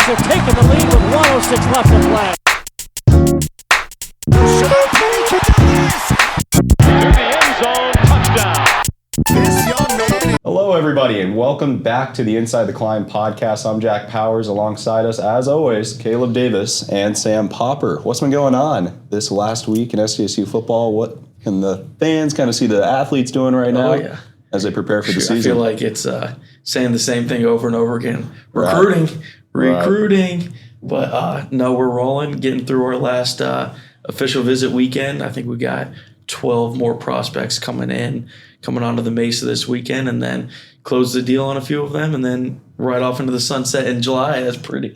Bucks have taken the lead with 1:06 left to play. To the end zone, touchdown. This young man. Hello, everybody, and welcome back to the Inside the Climb podcast. I'm Jack Powers. Alongside us, as always, Caleb Davis and Sam Popper. What's been going on this last week in SDSU football? What can the fans kind of see the athletes doing right now as they prepare for the season? I feel like it's saying the same thing over and over again. Recruiting. But no, we're rolling, getting through our last official visit weekend. I think we got 12 more prospects coming onto the Mesa this weekend, and then close the deal on a few of them, and then right off into the sunset in July. That's pretty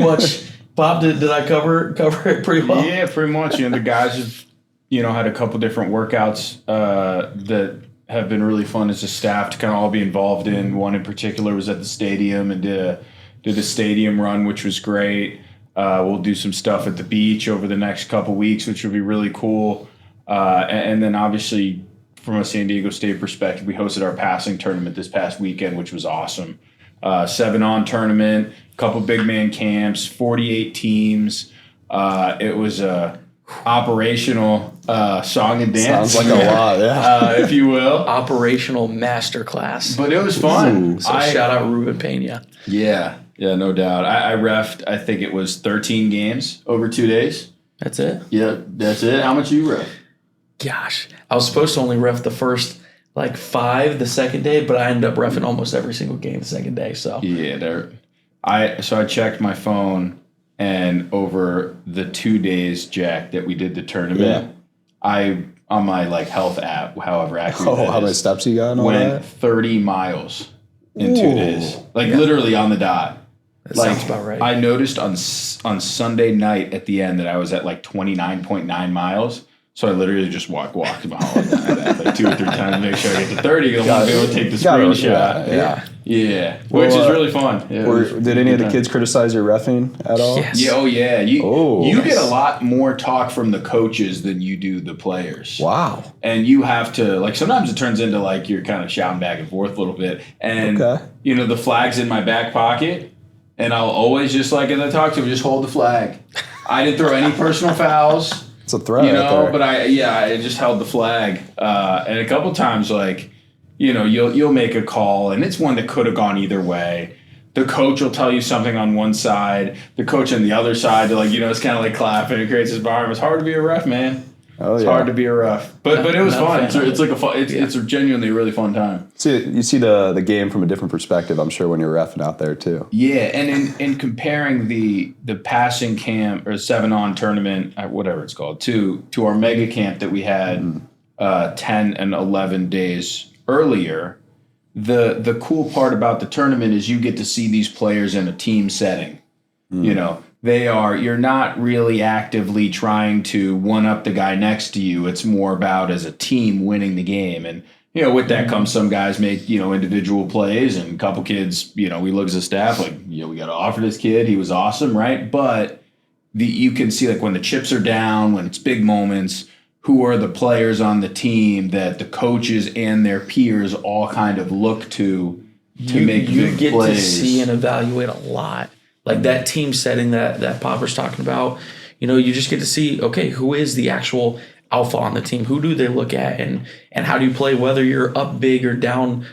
much. Bob, did I cover it pretty well? Yeah, pretty much. The guys have had a couple different workouts that have been really fun as a staff to kind of all be involved in. One in particular was at the stadium and did a stadium run, which was great. We'll do some stuff at the beach over the next couple weeks, which will be really cool. And then obviously from a San Diego State perspective, we hosted our passing tournament this past weekend, which was awesome. 7-on tournament, couple big man camps, 48 teams. It was a operational song and dance. Sounds like a lot, yeah. If you will. Operational masterclass. But it was fun. So shout out Ruben Pena. Yeah, no doubt. I reffed, I think it was 13 games over 2 days. That's it? Yeah, that's it. How much you ref? Gosh, I was supposed to only ref the first 5 the second day, but I ended up reffing almost every single game the second day. So yeah, I checked my phone, and over the 2 days, Jack, that we did the tournament, I on my health app, however accurate that how many steps you got? And went 30 miles in 2 days, literally on the dot. That sounds about right. I noticed on Sunday night at the end that I was at 29.9 miles. So I literally just walked my home that 2 or 3 times to make sure I get to 30 because I want to be able to take the screenshot. Yeah. Which is really fun. Yeah, did any of the kids criticize your reffing at all? Yes. Yeah, oh yeah. You get a lot more talk from the coaches than you do the players. Wow. And you have to, sometimes it turns into you're kind of shouting back and forth a little bit. And, the flag's in my back pocket, and I'll always just, as I talk to him, just hold the flag. I didn't throw any personal fouls. It's a threat, but I just held the flag, and a couple times, you'll make a call, and it's one that could have gone either way. The coach will tell you something on one side, the coach on the other side, it's kind of clapping. It creates this bar. It's hard to be a ref, man. It's hard to be a ref, but it was fun. It's a genuinely a really fun time. You see the game from a different perspective, I'm sure, when you're reffing out there too. Yeah, and in comparing the passing camp or 7-on tournament, whatever it's called, to our mega camp that we had 10 and 11 days earlier, the cool part about the tournament is you get to see these players in a team setting. You're not really actively trying to one-up the guy next to you. It's more about as a team winning the game. And, with that comes some guys make, individual plays, and a couple kids, we look as a staff we got to offer this kid. He was awesome, right? But you can see when the chips are down, when it's big moments, who are the players on the team that the coaches and their peers all kind of look to make big plays. You get to see and evaluate a lot. That team setting that Popper's talking about, you just get to see, okay, who is the actual alpha on the team? Who do they look at, and how do you play, whether you're up big or down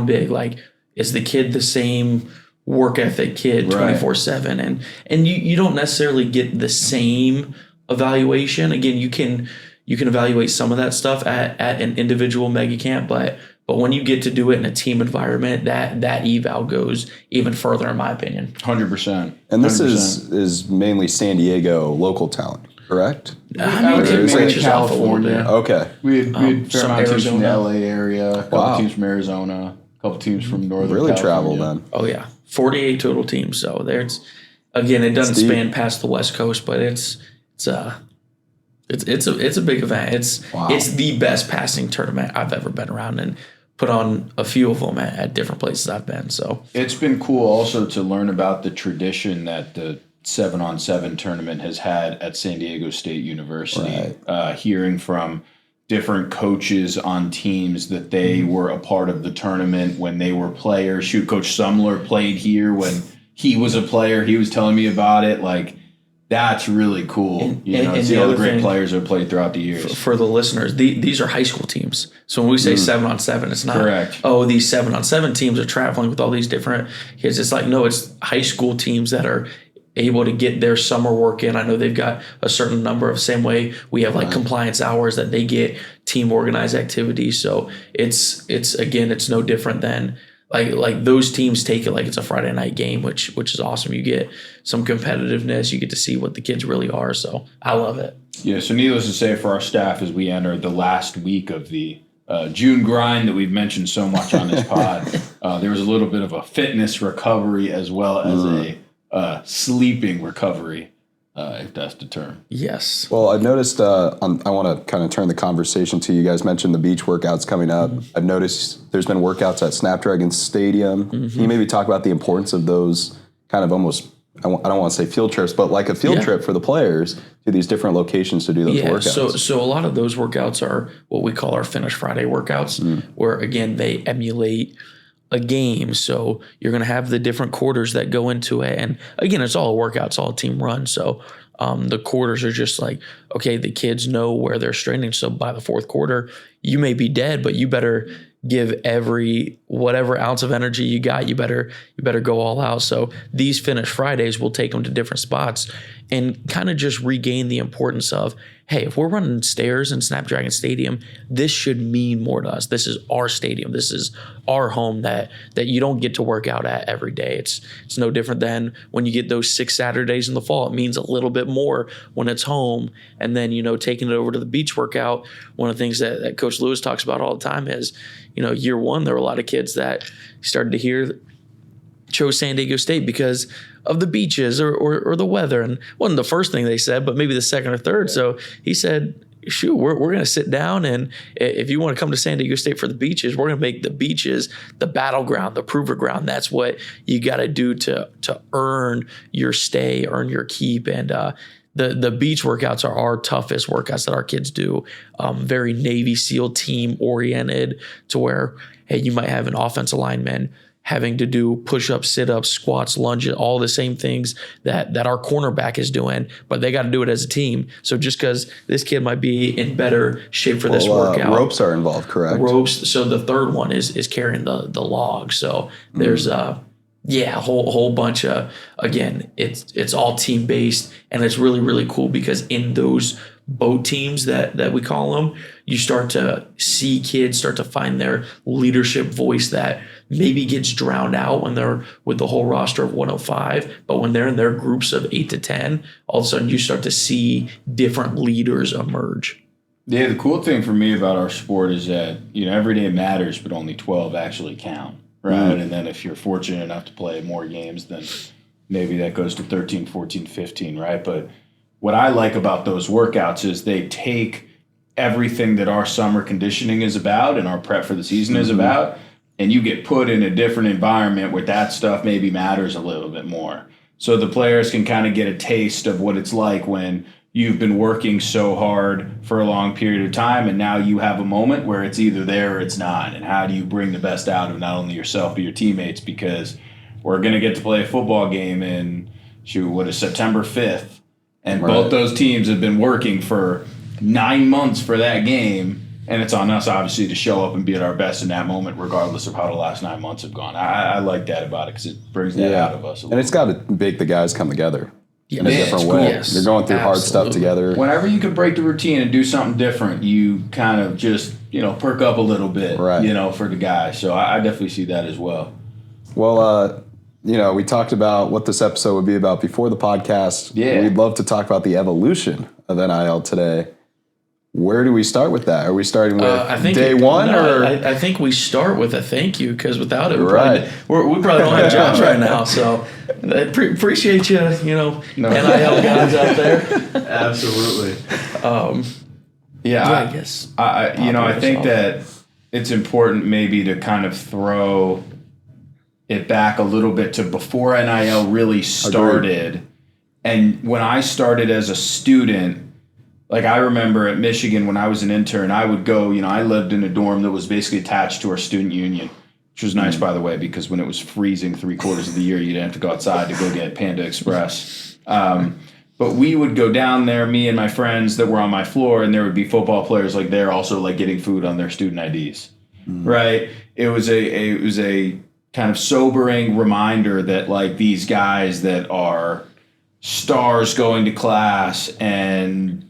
big? Is the kid the same work ethic kid 24/7? And you don't necessarily get the same evaluation. Again, you can evaluate some of that stuff at an individual mega camp, but when you get to do it in a team environment, that eval goes even further, in my opinion. 100%. And this is mainly San Diego local talent, correct? Mainly California. Okay. We had fair amount of teams from the Arizona. LA area, a couple teams from Arizona, a couple teams from Northern Really California. travel then. Oh yeah, 48 total teams. So there's, again, it doesn't span past the West Coast, but it's a big event. It's the best passing tournament I've ever been around, and put on a few of them at different places I've been. So it's been cool also to learn about the tradition that the 7-on-7 tournament has had at San Diego State University. Hearing from different coaches on teams that they were a part of the tournament when they were players. Shoot, Coach Sumler played here when he was a player. He was telling me about it. Like, that's really cool. And see the all the other great thing, players who have played throughout the years. for the listeners, these are high school teams. So when we say 7-on-7, it's not, Correct. oh, these 7-on-7 teams are traveling with all these different kids. It's like, no, it's high school teams that are able to get their summer work in. I know they've got a certain number of, same way we have like compliance hours that they get, team organized activities. So it's no different than like those teams take it like it's a Friday night game, which is awesome. You get some competitiveness. You get to see what the kids really are. So I love it. Yeah, so needless to say, for our staff, as we enter the last week of the June grind that we've mentioned so much on this pod, there was a little bit of a fitness recovery as well as a sleeping recovery, if that's the term. Yes. Well, I've noticed, I want to kind of turn the conversation to you guys mentioned the beach workouts coming up. I've noticed there's been workouts at Snapdragon Stadium. Can you maybe talk about the importance of those kind of almost, I don't want to say field trips, but like a field trip for the players to these different locations to do those workouts? So a lot of those workouts are what we call our Finish Friday workouts, where, again, they emulate a game. So you're going to have the different quarters that go into it. And again, it's all a workout. It's all a team run. So the quarters are just like, okay, the kids know where they're straining. So by the fourth quarter, you may be dead, but you better give every whatever ounce of energy you got. You better go all out. So these Finish Fridays will take them to different spots and kind of just regain the importance of, hey, if we're running stairs in Snapdragon Stadium, this should mean more to us. This is our stadium. This is our home that you don't get to work out at every day. It's no different than when you get those 6 Saturdays in the fall. It means a little bit more when it's home. And then, taking it over to the beach workout, one of the things that Coach Lewis talks about all the time is, year one, there were a lot of kids that started to hear chose San Diego State because of the beaches or the weather. And wasn't the first thing they said, but maybe the second or third. So he said, shoot, we're going to sit down, and if you want to come to San Diego State for the beaches, we're going to make the beaches the battleground, the prover ground. That's what you got to do to earn your stay, earn your keep. And the beach workouts are our toughest workouts that our kids do. Very Navy SEAL team oriented, to where, hey, you might have an offensive lineman having to do push-ups, sit-ups, squats, lunges, all the same things that our cornerback is doing, but they got to do it as a team. So just because this kid might be in better shape for this workout. Ropes are involved, correct? Ropes. So the third one is carrying the log. So there's a whole bunch of, again, it's all team-based, and it's really, really cool because in those boat teams that we call them, you start to see kids start to find their leadership voice that maybe gets drowned out when they're with the whole roster of 105. But when they're in their groups of 8 to 10, all of a sudden you start to see different leaders emerge. Yeah, the cool thing for me about our sport is that, every day matters, but only 12 actually count, right? And then if you're fortunate enough to play more games, then maybe that goes to 13, 14, 15, right? But what I like about those workouts is they take everything that our summer conditioning is about and our prep for the season is about, and you get put in a different environment where that stuff maybe matters a little bit more. So the players can kind of get a taste of what it's like when you've been working so hard for a long period of time, and now you have a moment where it's either there or it's not. And how do you bring the best out of not only yourself but your teammates? Because we're going to get to play a football game in, September 5th. And both those teams have been working for 9 months for that game. And it's on us, obviously, to show up and be at our best in that moment, regardless of how the last 9 months have gone. I like that about it because it brings that out of us. And it's got to make the guys come together in a different cool. way. Yes, You're going through hard stuff together. Whenever you can break the routine and do something different, you kind of just, perk up a little bit, for the guys. So I definitely see that as well. Well, we talked about what this episode would be about before the podcast. Yeah. We'd love to talk about the evolution of NIL today. Where do we start with that? Are we starting with day one? I think we start with a thank you, because without it, we probably don't have jobs right now. So I appreciate you, NIL guys out there. Absolutely. I guess. I think that it's important maybe to kind of throw it back a little bit to before NIL really started. Agreed. And when I started as a student, like I remember at Michigan when I was an intern, I would go, I lived in a dorm that was basically attached to our student union. which was nice, by the way, because when it was freezing 3/4 of the year, you didn't have to go outside to go get Panda Express. But we would go down there, me and my friends that were on my floor, and there would be football players like they're also like getting food on their student IDs, right? It was a kind of sobering reminder that like these guys that are stars going to class and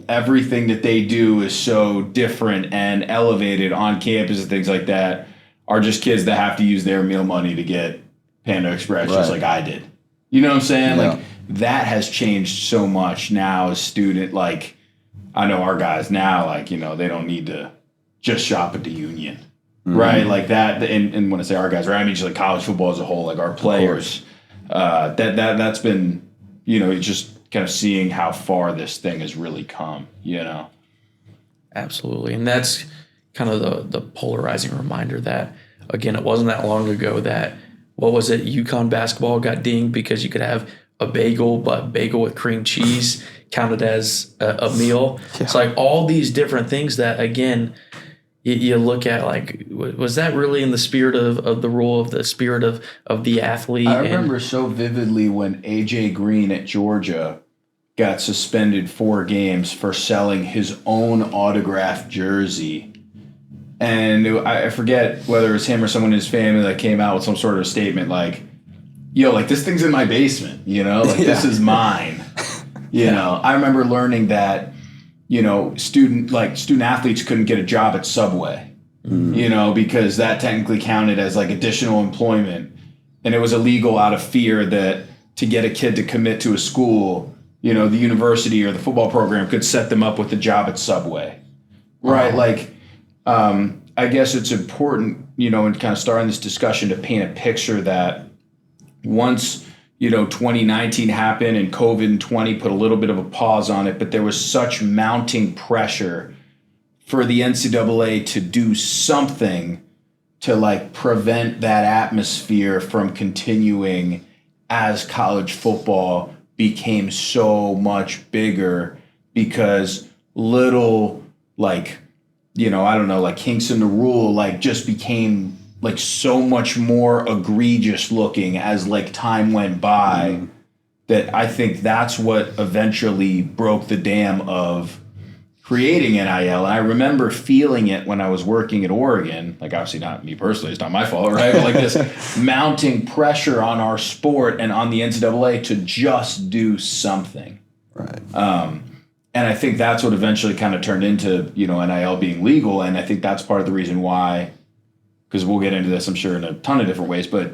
everything that they do is so different and elevated on campus and things like that are just kids that have to use their meal money to get Panda Express just like I did. You know what I'm saying? Yeah. Like that has changed so much now as student. Like I know our guys now, like, they don't need to just shop at the Union, right? Like that. And when I say our guys, right, I mean just like college football as a whole, like our players, that's been, it's just kind of seeing how far this thing has really come, Absolutely. And that's kind of the polarizing reminder that, again, it wasn't that long ago that, what was it, UConn basketball got dinged because you could have a bagel, but bagel with cream cheese counted as a meal. Yeah. It's like all these different things that, again, you look at like, was that really in the spirit of the rule, of the spirit of the athlete? I remember so vividly when A.J. Green at Georgia got suspended 4 games for selling his own autographed jersey. And I forget whether it was him or someone in his family that came out with some sort of statement like, like this thing's in my basement, this is mine. I remember learning that, student athletes couldn't get a job at Subway, because that technically counted as like additional employment. And it was illegal out of fear that to get a kid to commit to a school, the university or the football program could set them up with a job at Subway. Right. Like, I guess it's important, in kind of starting this discussion to paint a picture that once, 2019 happened and COVID 20 put a little bit of a pause on it, but there was such mounting pressure for the NCAA to do something to like prevent that atmosphere from continuing as college football became so much bigger, because little kinks in the rule just became like so much more egregious looking as like time went by, that I think that's what eventually broke the dam of creating NIL. And I remember feeling it when I was working at Oregon, like obviously not me personally, it's not my fault, right? But like this mounting pressure on our sport and on the NCAA to just do something. Right. And I think that's what eventually kind of turned into, NIL being legal. And I think that's part of the reason why, because we'll get into this, I'm sure, in a ton of different ways, but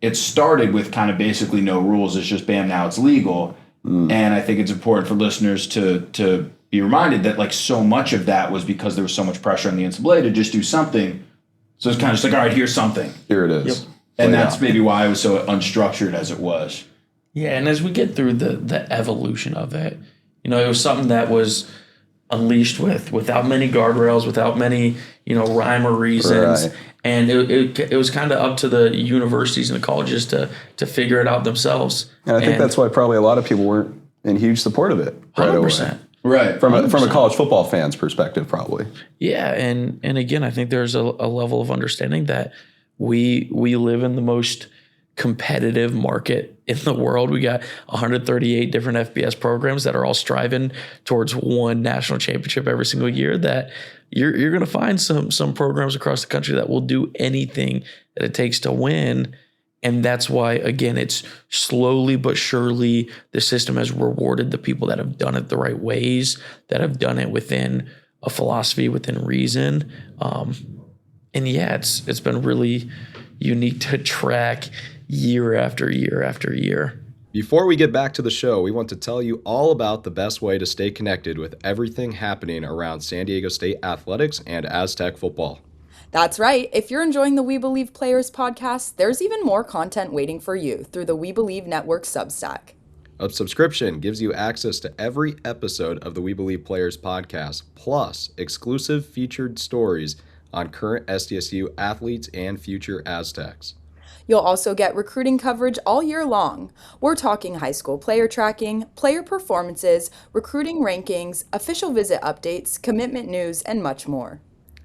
it started with kind of basically no rules. It's just, bam, now it's legal. And I think it's important for listeners to be reminded that like so much of that was because there was so much pressure on the NCAA to just do something. So it's kind of just like, all right, here's something. Here it is. Yep. And that's maybe why it was so unstructured as it was. Yeah, and as we get through the evolution of it, it was something that was unleashed without many guardrails, without many, rhyme or reasons. Right. And it was kind of up to the universities and the colleges to figure it out themselves. And I think that's why probably a lot of people weren't in huge support of it right 100%. away. Right. From a college football fan's perspective, probably. Yeah, and again, I think there's a level of understanding that we live in the most competitive market in the world. We got 138 different FBS programs that are all striving towards one national championship every single year, that you're going to find some programs across the country that will do anything that it takes to win. And that's why, again, it's slowly but surely the system has rewarded the people that have done it the right ways, that have done it within a philosophy, within reason. And yeah, it's been really unique to track year after year after year. Before we get back to the show, we want to tell you all about the best way to stay connected with everything happening around San Diego State athletics and Aztec football. That's right. If you're enjoying the We Believe Players podcast, there's even more content waiting for you through the We Believe Network Substack. A subscription gives you access to every episode of the We Believe Players podcast, plus exclusive featured stories on current SDSU athletes and future Aztecs. You'll also get recruiting coverage all year long. We're talking high school player tracking, player performances, recruiting rankings, official visit updates, commitment news, and much more.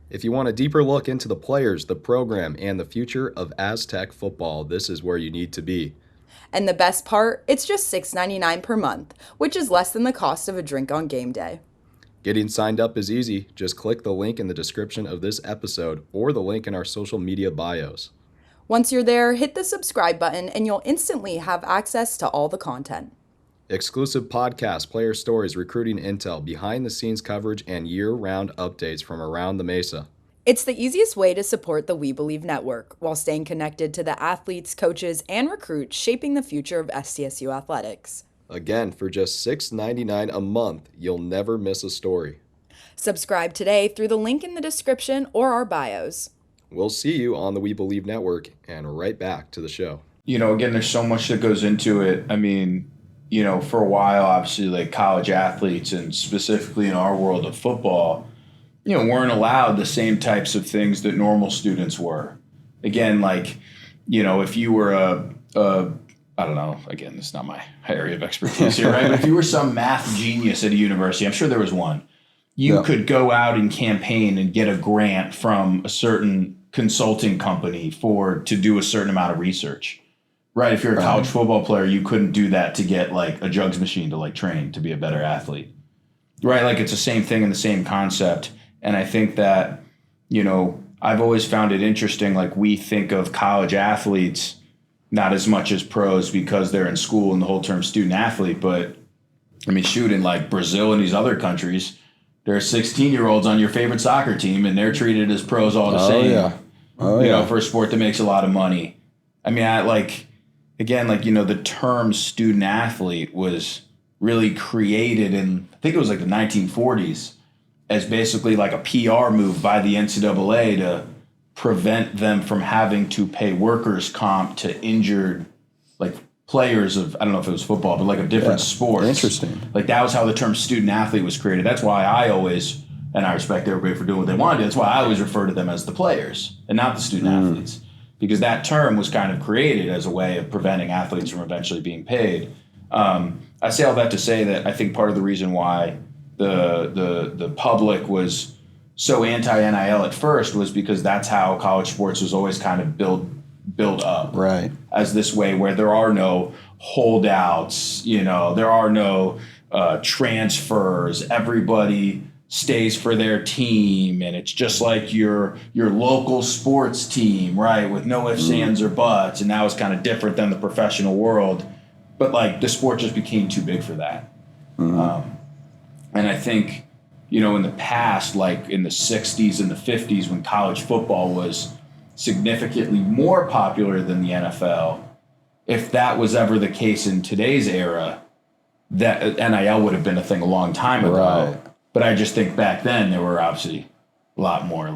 If you want a deeper look into the players, the program, and the future of Aztec football, this is where you need to be. And the best part, it's just $6.99 per month, which is less than the cost of a drink on game day. Getting signed up is easy. Just click the link in the description of this episode or the link in our social media bios. Once you're there, hit the subscribe button and you'll instantly have access to all the content. Exclusive podcasts, player stories, recruiting intel, behind-the-scenes coverage, and year-round updates from around the Mesa. It's the easiest way to support the We Believe network while staying connected to the athletes, coaches, and recruits shaping the future of SDSU athletics. Again, for just $6.99 a month, you'll never miss a story. Subscribe today through the link in the description or our bios. We'll see you on the We Believe network, and right back to the show. Again, there's so much that goes into it. I mean, for a while, obviously, like college athletes and specifically in our world of football, weren't allowed the same types of things that normal students were. Again, if you were I don't know, again, this is not my area of expertise here, right? But if you were some math genius at a university, I'm sure there was one, you could go out and campaign and get a grant from a certain consulting company to do a certain amount of research. Right, if you're a college football player, you couldn't do that to get a jugs machine to train to be a better athlete. Right, it's the same thing and the same concept. And I think that, I've always found it interesting, we think of college athletes not as much as pros because they're in school and the whole term student athlete, but I mean, shoot, in Brazil and these other countries, there are 16-year-olds on your favorite soccer team and they're treated as pros all the same. Yeah. For a sport that makes a lot of money. I mean, the term student athlete was really created in, I think it was the 1940s, as basically a PR move by the NCAA to prevent them from having to pay workers' comp to injured players of, I don't know if it was football, but of different sports. Interesting. That was how the term student athlete was created. That's why I always, and I respect everybody for doing what they want to do, that's why I always refer to them as the players and not the student athletes. Because that term was kind of created as a way of preventing athletes from eventually being paid. I say all that to say that I think part of the reason why the public was so anti-NIL at first was because that's how college sports was always kind of built up. Right. As this way where there are no holdouts, there are no transfers, everybody stays for their team, and it's just like your local sports team, right, with no ifs, ands, or buts, and that was kind of different than the professional world. But the sport just became too big for that. And I think, in the past, in the 60s and the 50s, when college football was significantly more popular than the NFL, if that was ever the case in today's era, that NIL would have been a thing a long time ago. Right. But I just think back then there were obviously a lot more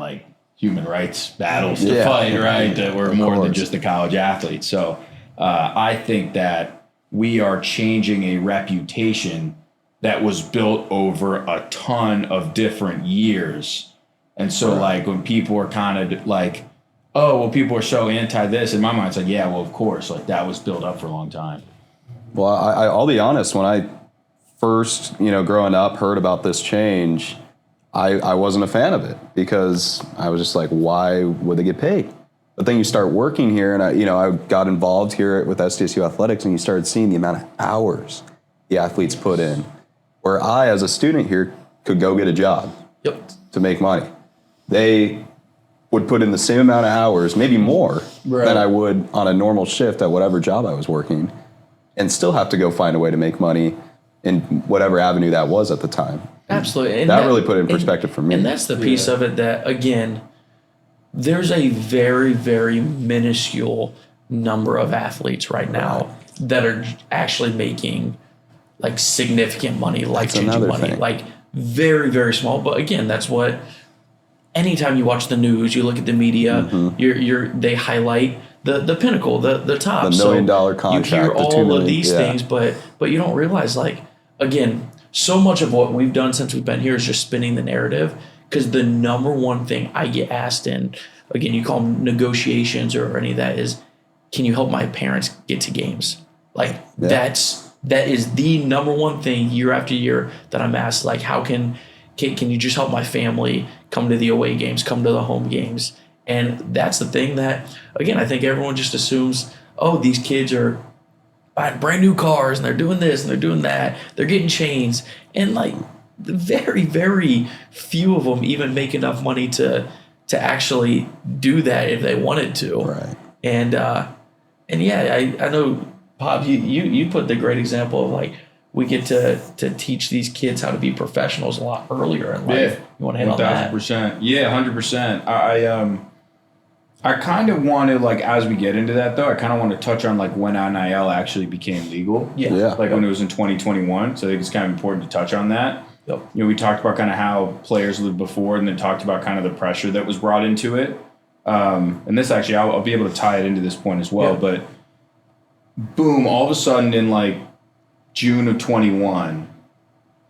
human rights battles to fight, right? That were more than just the college athletes. So I think that we are changing a reputation that was built over a ton of different years. And so when people are kind of oh, well, people are so anti this, in my mind, it's yeah, well, of course, that was built up for a long time. Well, I'll be honest, when I first, growing up, heard about this change, I wasn't a fan of it because I was just why would they get paid? But then you start working here, and I got involved here with SDSU athletics, and you started seeing the amount of hours the athletes put in, where I, as a student here, could go get a job to make money. They would put in the same amount of hours, maybe more, than I would on a normal shift at whatever job I was working, and still have to go find a way to make money in whatever avenue that was at the time. Absolutely. And that really put it in perspective for me. And that's the piece of it that, again, there's a very, very minuscule number of athletes right now that are actually making significant money, life-changing money. Very, very small. But again, that's what, anytime you watch the news, you look at the media, they highlight the pinnacle, the top. The $1 million contract. You hear all of these yeah. things, but you don't realize, again, so much of what we've done since we've been here is just spinning the narrative. Because the number one thing I get asked in, again, you call them negotiations or any of that, is, can you help my parents get to games? That is the number one thing year after year that I'm asked. How can can you just help my family come to the away games, come to the home games? And that's the thing that, again, I think everyone just assumes, oh, these kids are buying brand new cars and they're doing this and they're doing that. They're getting chains. And like very, very few of them even make enough money to actually do that if they wanted to. Right. And yeah, I know, Pop, you put the great example of like, we get to teach these kids how to be professionals a lot earlier in life. You want to hit on that? 1,000%. Yeah, 100%. I kind of want to, like, as we get into that, though, I kind of want to touch on, like, when NIL actually became legal. Yeah. Like, when it was in 2021. So I think it's kind of important to touch on that. Yep. You know, we talked about kind of how players lived before and then talked about kind of the pressure that was brought into it. And this actually, I'll be able to tie it into this point as well. Yeah. But, boom, all of a sudden in, like, June of 21,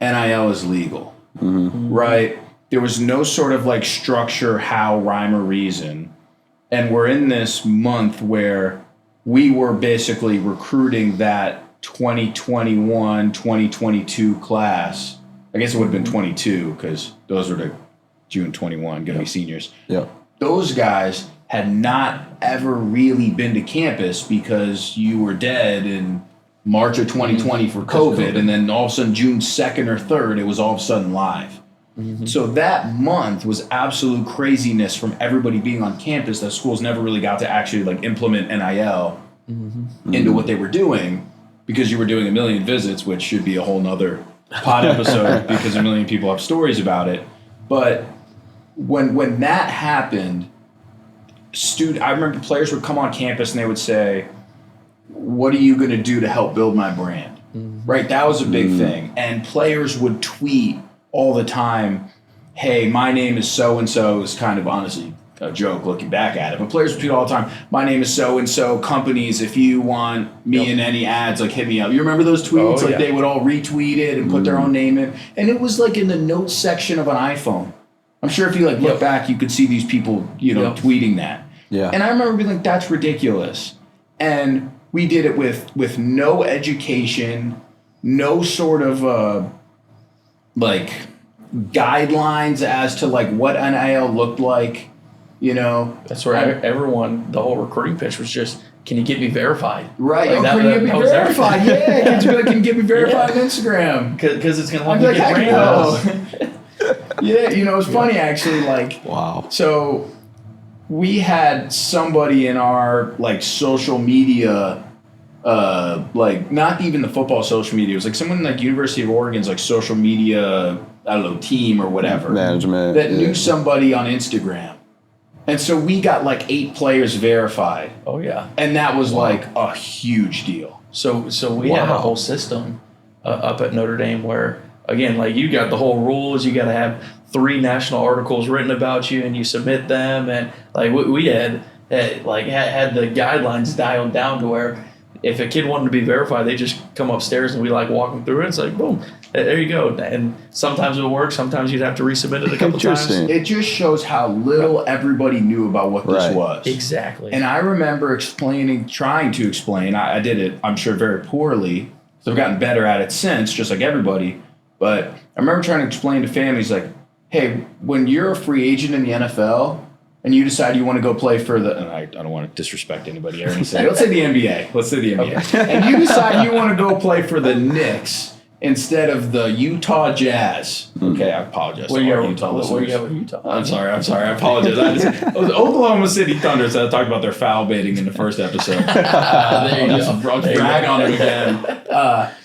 NIL is legal. Right? There was no sort of, like, structure, how, rhyme, or reason. And we're in this month where we were basically recruiting that 2021, 2022 class. I guess it would have been 22 because those were the June 21, going to be seniors. Yeah. Those guys had not ever really been to campus because you were dead in March of 2020 for COVID. And then all of a sudden, June 2nd or 3rd, it was all of a sudden live. So that month was absolute craziness from everybody being on campus that schools never really got to actually like implement NIL into what they were doing because you were doing a million visits, which should be a whole nother pod episode because a million people have stories about it. But when that happened, I remember players would come on campus and they would say, what are you going to do to help build my brand? Right? That was a big thing. And players would tweet all the time, hey, my name is so-and-so, is kind of honestly a joke looking back at it. But players would tweet all the time, my name is so-and-so, companies, if you want me in any ads, like hit me up. You remember those tweets? Oh, like they would all retweet it and put their own name in. And it was like in the notes section of an iPhone. I'm sure if you like look back, you could see these people, you know, tweeting that. Yeah. And I remember being like, that's ridiculous. And we did it with no education, no sort of like guidelines as to like what NIL looked like, you know. That's where everyone, the whole recruiting pitch was just, can you get me verified? Right. Like Can you get me verified? Yeah. Kids be like, can you get me verified on Instagram? Because it's going to help I'd you be like, get heck brand no. Yeah, you know, it's funny actually, like, Wow. so we had somebody in our like social media, like not even the football social media, it was like someone in like University of Oregon's like social media, I don't know, team or whatever. Management. That knew somebody on Instagram. And so we got like 8 players verified. Oh, yeah. And that was like a huge deal. So we have a whole system up at Notre Dame where, again, like you got the whole rules. You got to have 3 national articles written about you, and you submit them. And like we had the guidelines dialed down to where if a kid wanted to be verified, they just come upstairs and we like walk them through it. It's like boom, there you go. And sometimes it will work. Sometimes you'd have to resubmit it a couple times. It just shows how little everybody knew about what this was. Exactly. And I remember trying to explain. I did it, I'm sure, very poorly. So I've gotten better at it since, just like everybody. But I remember trying to explain to families, like, hey, when you're a free agent in the NFL and you decide you want to go play for and I don't want to disrespect anybody here and say, let's say the NBA. Let's say the NBA. Okay. And you decide you want to go play for the Knicks instead of the Utah Jazz. Okay, I apologize. Where you Utah with listeners. Utah? I'm sorry. I apologize. It was Oklahoma City Thunder, so I talked about their foul baiting in the first episode. There you go. I'll drag on it again.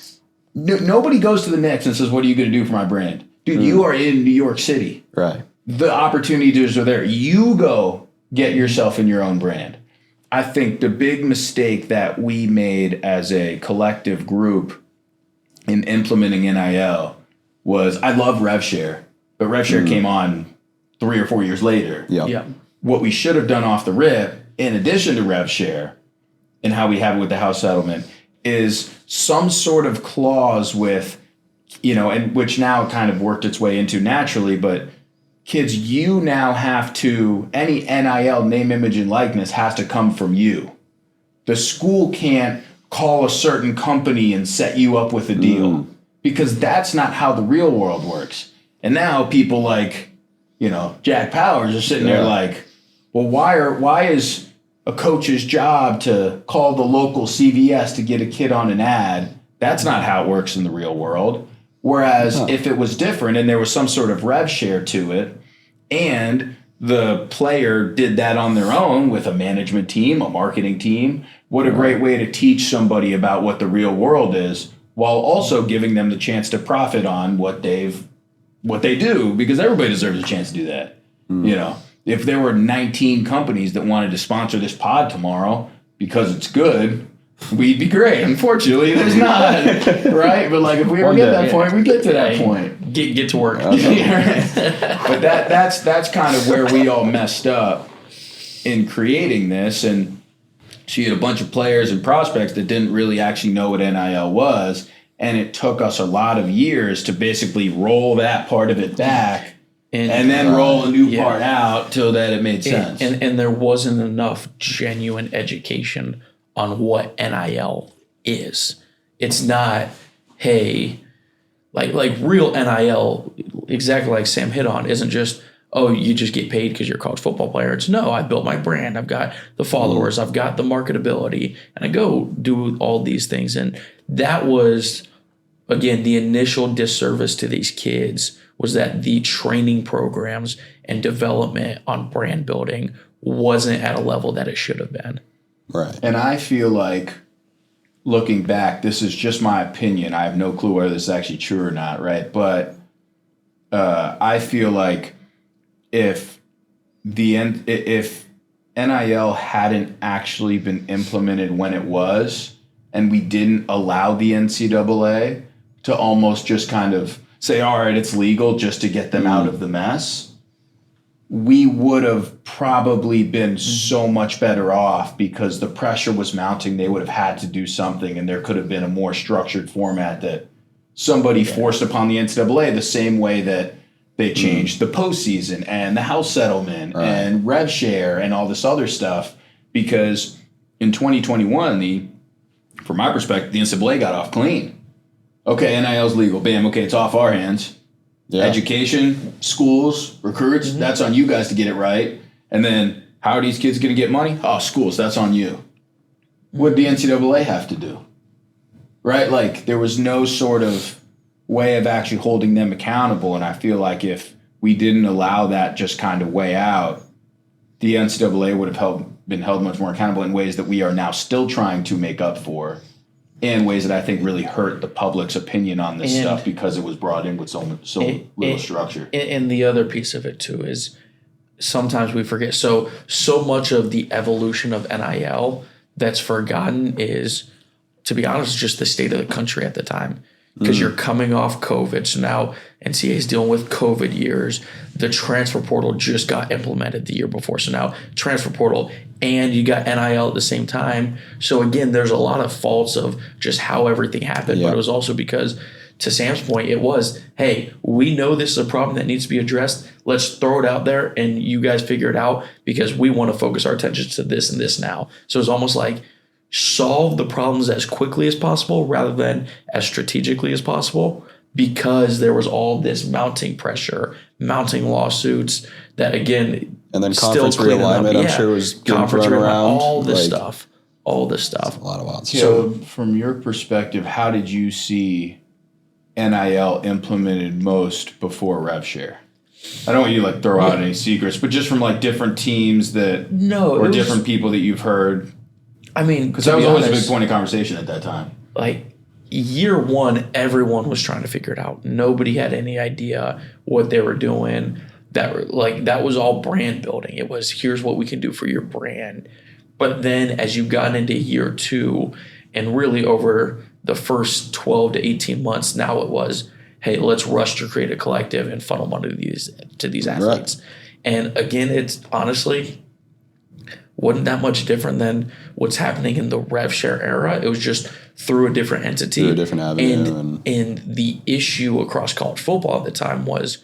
Nobody goes to the Knicks and says, what are you going to do for my brand? Dude, you are in New York City. Right. The opportunities are there. You go get yourself in your own brand. I think the big mistake that we made as a collective group in implementing NIL was, I love RevShare, but RevShare came on 3 or 4 years later. Yep. Yeah. What we should have done off the rip, in addition to RevShare and how we have it with the house settlement, is some sort of clause with, you know, and which now kind of worked its way into naturally, but kids, you now have to, any NIL, name, image, and likeness has to come from you. The school can't call a certain company and set you up with a deal because that's not how the real world works. And now people like, Jack Powers are sitting there like, well, why is a coach's job to call the local CVS to get a kid on an ad? That's not how it works in the real world. Whereas if it was different and there was some sort of rev share to it, and the player did that on their own with a management team, a marketing team, what a great way to teach somebody about what the real world is, while also giving them the chance to profit on what they do, because everybody deserves a chance to do that. If there were 19 companies that wanted to sponsor this pod tomorrow because it's good, we'd be great. Unfortunately, there's not, right? But like, if we ever get that point, we get to that point. Get to work. But that's kind of where we all messed up in creating this. And so you had a bunch of players and prospects that didn't really actually know what NIL was. And it took us a lot of years to basically roll that part of it back and then roll a new part out till that it made sense. And there wasn't enough genuine education on what NIL is. It's not, hey, like real NIL, exactly like Sam hit on, isn't just, oh, you just get paid because you're a college football player. It's no, I built my brand. I've got the followers. I've got the marketability. And I go do all these things. And that was, again, the initial disservice to these kids was that the training programs and development on brand building wasn't at a level that it should have been. Right. And I feel like, looking back, this is just my opinion. I have no clue whether this is actually true or not, right? But I feel like if NIL hadn't actually been implemented when it was, and we didn't allow the NCAA to almost just kind of say, all right, it's legal just to get them out of the mess, we would have probably been so much better off, because the pressure was mounting. They would have had to do something, and there could have been a more structured format that somebody forced upon the NCAA, the same way that they changed the postseason and the house settlement and rev share and all this other stuff. Because in 2021, from my perspective, the NCAA got off clean. Okay, NIL's legal. Bam, okay, it's off our hands. Yeah. Education, schools, recruits, that's on you guys to get it right. And then how are these kids going to get money? Oh, schools, that's on you. What did the NCAA have to do? Right? Like, there was no sort of way of actually holding them accountable. And I feel like if we didn't allow that just kind of way out, the NCAA would have been held much more accountable in ways that we are now still trying to make up for, and ways that I think really hurt the public's opinion on this stuff, because it was brought in with so little structure. And the other piece of it too is sometimes we forget. So much of the evolution of NIL that's forgotten is, to be honest, just the state of the country at the time. Because you're coming off COVID. So now NCAA is dealing with COVID years. The transfer portal just got implemented the year before. So now transfer portal, and you got NIL at the same time. So again, there's a lot of faults of just how everything happened. But it was also because, to Sam's point, it was, hey, we know this is a problem that needs to be addressed. Let's throw it out there and you guys figure it out, because we want to focus our attention to this and this now. So it's almost like solve the problems as quickly as possible rather than as strategically as possible, because there was all this mounting pressure, mounting lawsuits that, again, and then conference realignment, I'm sure, was getting thrown around. All this stuff. A lot of wild stuff. So from your perspective, how did you see NIL implemented most before rev share? I don't want you to throw out any secrets, but just from different teams or different people that you've heard. I mean, because that was always a big point of conversation at that time. Year one, everyone was trying to figure it out. Nobody had any idea what they were doing. That was all brand building. It was, here's what we can do for your brand. But then as you got into year two, and really over the first 12 to 18 months, now it was, hey, let's rush to create a collective and funnel money to these athletes. Right. And again, it's honestly wasn't that much different than what's happening in the rev share era. It was just through a different entity. Through a different avenue. And the issue across college football at the time was,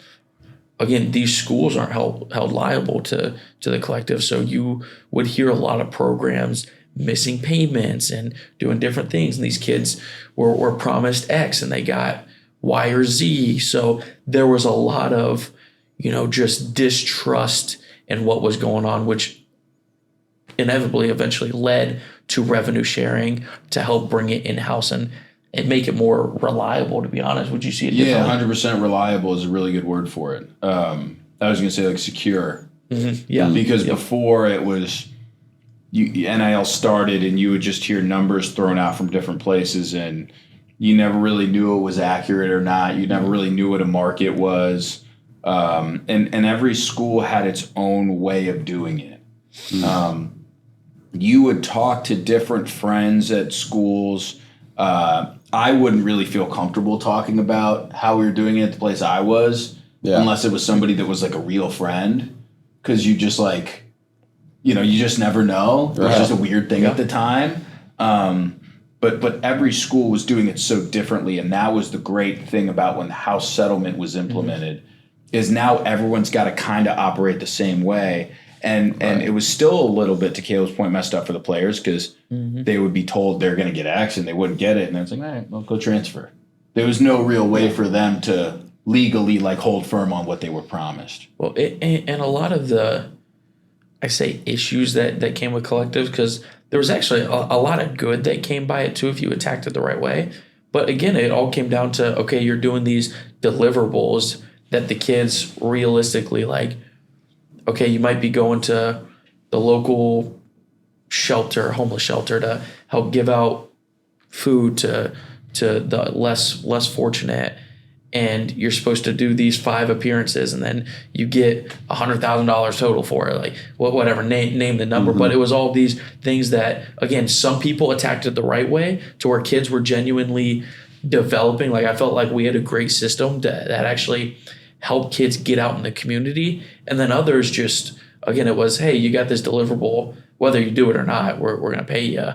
again, these schools aren't held liable to the collective. So you would hear a lot of programs missing payments and doing different things. And these kids were promised X and they got Y or Z. So there was a lot of, just distrust in what was going on, which inevitably eventually led to revenue sharing to help bring it in-house and make it more reliable, to be honest. Would you see it differently? 100% reliable is a really good word for it. I was going to say secure. Mm-hmm. Yeah. Because before it was NIL started and you would just hear numbers thrown out from different places and you never really knew it was accurate or not. You never really knew what a market was. And every school had its own way of doing it. You would talk to different friends at schools. I wouldn't really feel comfortable talking about how we were doing it at the place I was unless it was somebody that was like a real friend, because you just you just never know. It was just a weird thing at the time. But every school was doing it so differently, and that was the great thing about when the house settlement was implemented, is now everyone's got to kind of operate the same way. And it was still a little bit, to Caleb's point, messed up for the players because they would be told they're going to get X and they wouldn't get it. And then it's like, all right, well, go transfer. There was no real way for them to legally hold firm on what they were promised. Well, and a lot of the, I say, issues that came with collectives, because there was actually a lot of good that came by it too if you attacked it the right way. But again, it all came down to, okay, you're doing these deliverables that the kids realistically okay, you might be going to the local shelter, homeless shelter, to help give out food to the less fortunate, and you're supposed to do these 5 appearances, and then you get $100,000 total for it, whatever, name the number. But it was all these things that, again, some people attacked it the right way to where kids were genuinely developing. I felt like we had a great system that actually help kids get out in the community, and then others just, again, it was, hey, you got this deliverable, whether you do it or not, we're going to pay you.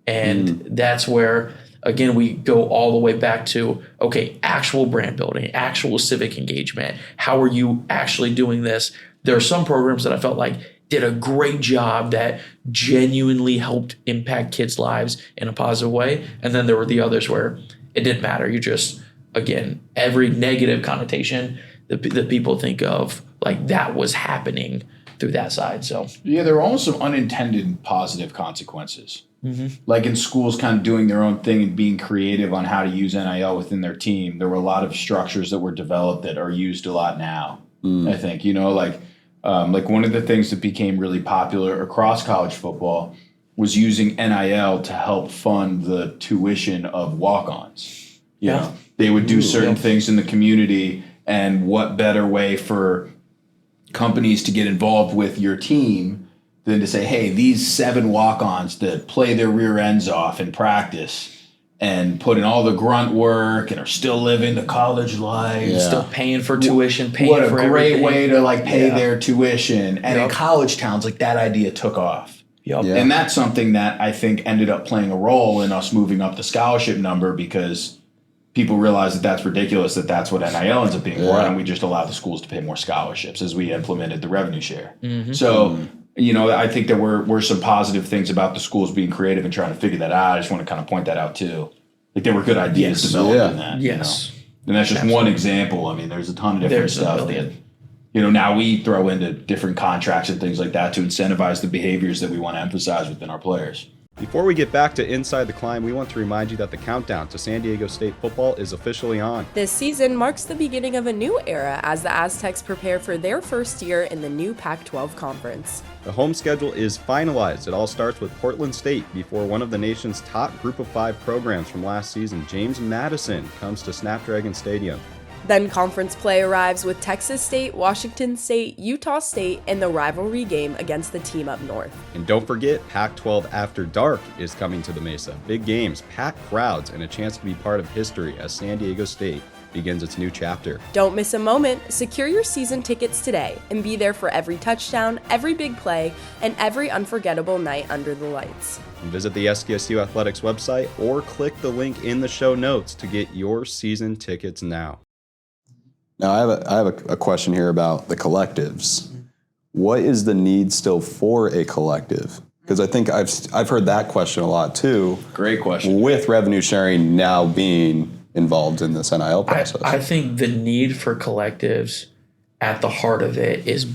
And that's where, again, we go all the way back to, okay, actual brand building, actual civic engagement. How are you actually doing this? There are some programs that I felt like did a great job that genuinely helped impact kids' lives in a positive way, and then there were the others where it didn't matter. You just, again, every negative connotation that people think of, that was happening through that side. So there were almost some unintended positive consequences. In schools kind of doing their own thing and being creative on how to use NIL within their team. There were a lot of structures that were developed that are used a lot now. I think, one of the things that became really popular across college football was using NIL to help fund the tuition of walk-ons. You know, they would do certain things in the community. And what better way for companies to get involved with your team than to say, hey, these 7 walk-ons that play their rear ends off in practice and put in all the grunt work and are still living the college life. Still paying for tuition, paying for everything. What a great way to pay their tuition. And in college towns, that idea took off. And that's something that I think ended up playing a role in us moving up the scholarship number, because people realize that that's ridiculous, that's what NIL ends up being for, and we just allowed the schools to pay more scholarships as we implemented the revenue share. So, I think there were some positive things about the schools being creative and trying to figure that out. I just want to kind of point that out too. There were good ideas developed in that. Yes. And that's just one example. There's a ton of different stuff that, now we throw into different contracts and things like that to incentivize the behaviors that we want to emphasize within our players. Before we get back to Inside the Climb, we want to remind you that the countdown to San Diego State football is officially on. This season marks the beginning of a new era as the Aztecs prepare for their first year in the new Pac-12 conference. The home schedule is finalized. It all starts with Portland State before one of the nation's top Group of 5 programs from last season, James Madison, comes to Snapdragon Stadium. Then conference play arrives with Texas State, Washington State, Utah State, and the rivalry game against the team up north. And don't forget, Pac-12 After Dark is coming to the Mesa. Big games, packed crowds, and a chance to be part of history as San Diego State begins its new chapter. Don't miss a moment. Secure your season tickets today and be there for every touchdown, every big play, and every unforgettable night under the lights. Visit the SDSU Athletics website or click the link in the show notes to get your season tickets now. Now, I have a question here about the collectives. What is the need still for a collective? Because I think I've heard that question a lot too. Great question. With revenue sharing now being involved in this NIL process. I think the need for collectives at the heart of it is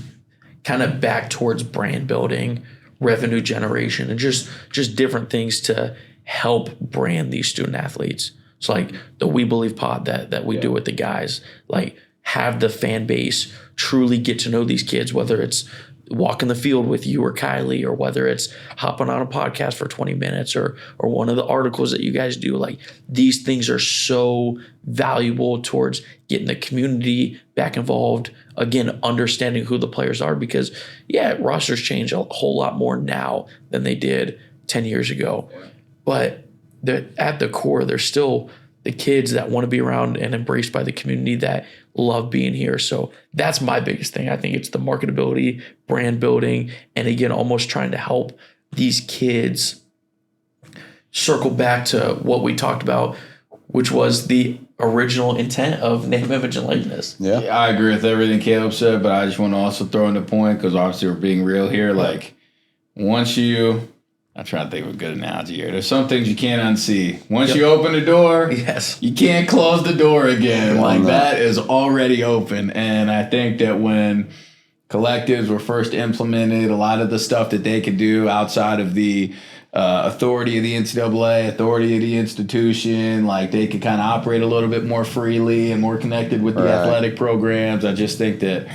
kind of back towards brand building, revenue generation, and just different things to help brand these student athletes. So like the We Believe pod that we do with the guys, like have the fan base truly get to know these kids, whether it's walking the field with you or Kylie, or whether it's hopping on a podcast for 20 minutes or one of the articles that you guys do. Like these things are so valuable towards getting the community back involved. Again, understanding who the players are, because rosters change a whole lot more now than they did 10 years ago. But at the core, there's still the kids that want to be around and embraced by the community that love being here. So that's my biggest thing. I think it's the marketability, brand building, and again, almost trying to help these kids circle back to what we talked about, which was the original intent of name, image, and likeness. Yeah. I agree with everything Caleb said, but I just want to also throw in a point, because obviously we're being real here. Like, once I'm trying to think of a good analogy here. There's some things you can't unsee. Once you open the door, you can't close the door again. Like, that is already open. And I think that when collectives were first implemented, a lot of the stuff that they could do outside of the authority of the NCAA, authority of the institution, like they could kind of operate a little bit more freely and more connected with the athletic programs. I just think that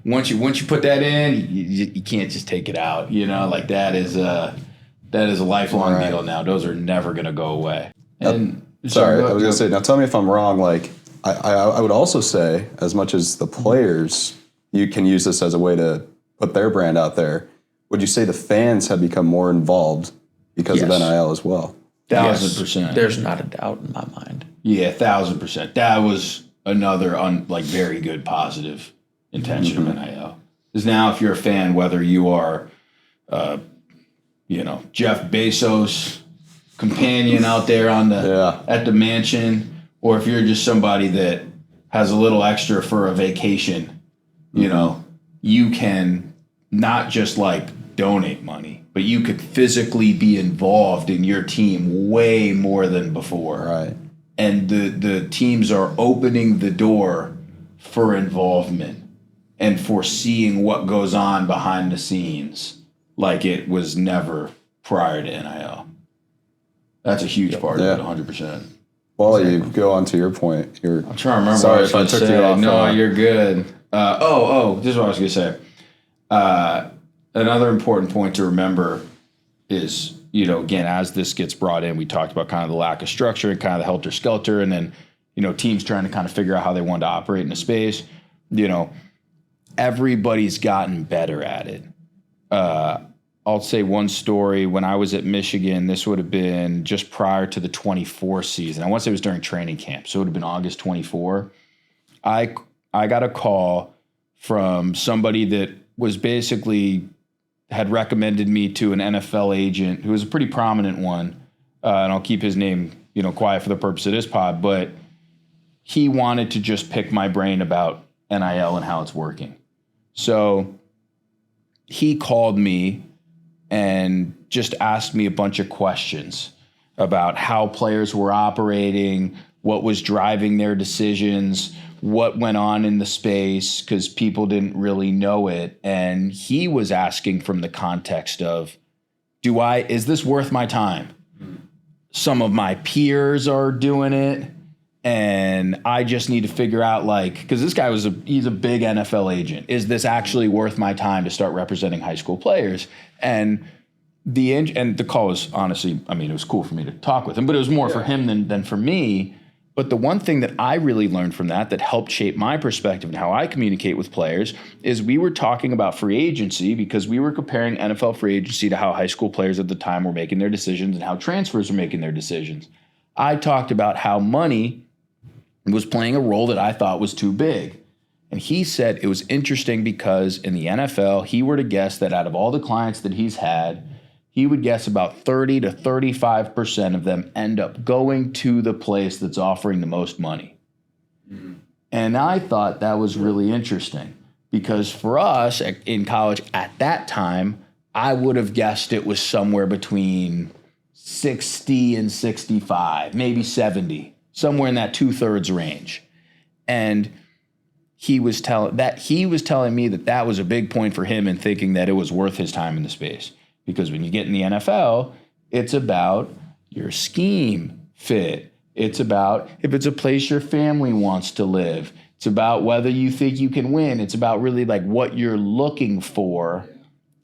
once you put that in, you can't just take it out. Like that is a lifelong deal now. Those are never going to go away. And sorry, I was going to say, now tell me if I'm wrong. Like, I would also say, as much as the players, you can use this as a way to put their brand out there, would you say the fans have become more involved because of NIL as well? 1,000%. There's not a doubt in my mind. Yeah, 1,000%. That was another very good positive intention of NIL. Because now if you're a fan, whether you are Jeff Bezos' companion out there at the mansion, or if you're just somebody that has a little extra for a vacation, you can not just like donate money, but you could physically be involved in your team way more than before. Right. And the teams are opening the door for involvement and for seeing what goes on behind the scenes like it was never prior to NIL. That's a huge part of it, 100%. Well, you go on to your point. I'm trying to remember sorry what I was if I took say. you off. No, you're good. This is what I was going to say. Another important point to remember is, again, as this gets brought in, we talked about kind of the lack of structure and kind of the helter-skelter, and then, teams trying to kind of figure out how they want to operate in a space. Everybody's gotten better at it. I'll say one story. When I was at Michigan, this would have been just prior to the 24 season. I want to say it was during training camp, so it would have been August 24. I got a call from somebody that was basically had recommended me to an NFL agent who was a pretty prominent one, and I'll keep his name quiet for the purpose of this pod, but he wanted to just pick my brain about NIL and how it's working. So he called me and just asked me a bunch of questions about how players were operating, what was driving their decisions, what went on in the space, because people didn't really know it. And he was asking from the context of, is this worth my time? Some of my peers are doing it, and I just need to figure out, because this guy he's a big NFL agent. Is this actually worth my time to start representing high school players? And the call was honestly, it was cool for me to talk with him, but it was more for him than for me. But the one thing that I really learned from that helped shape my perspective and how I communicate with players is we were talking about free agency, because we were comparing NFL free agency to how high school players at the time were making their decisions and how transfers were making their decisions. I talked about how money was playing a role that I thought was too big. And he said it was interesting because in the NFL, he were to guess that out of all the clients that he's had, he would guess about 30 to 35% of them end up going to the place that's offering the most money. Mm-hmm. And I thought that was really interesting, because for us in college at that time, I would have guessed it was somewhere between 60 and 65, maybe 70. somewhere in that 2/3 range. And he was telling me that was a big point for him in thinking that it was worth his time in the space. Because when you get in the NFL, it's about your scheme fit. It's about if it's a place your family wants to live. It's about whether you think you can win. It's about really like what you're looking for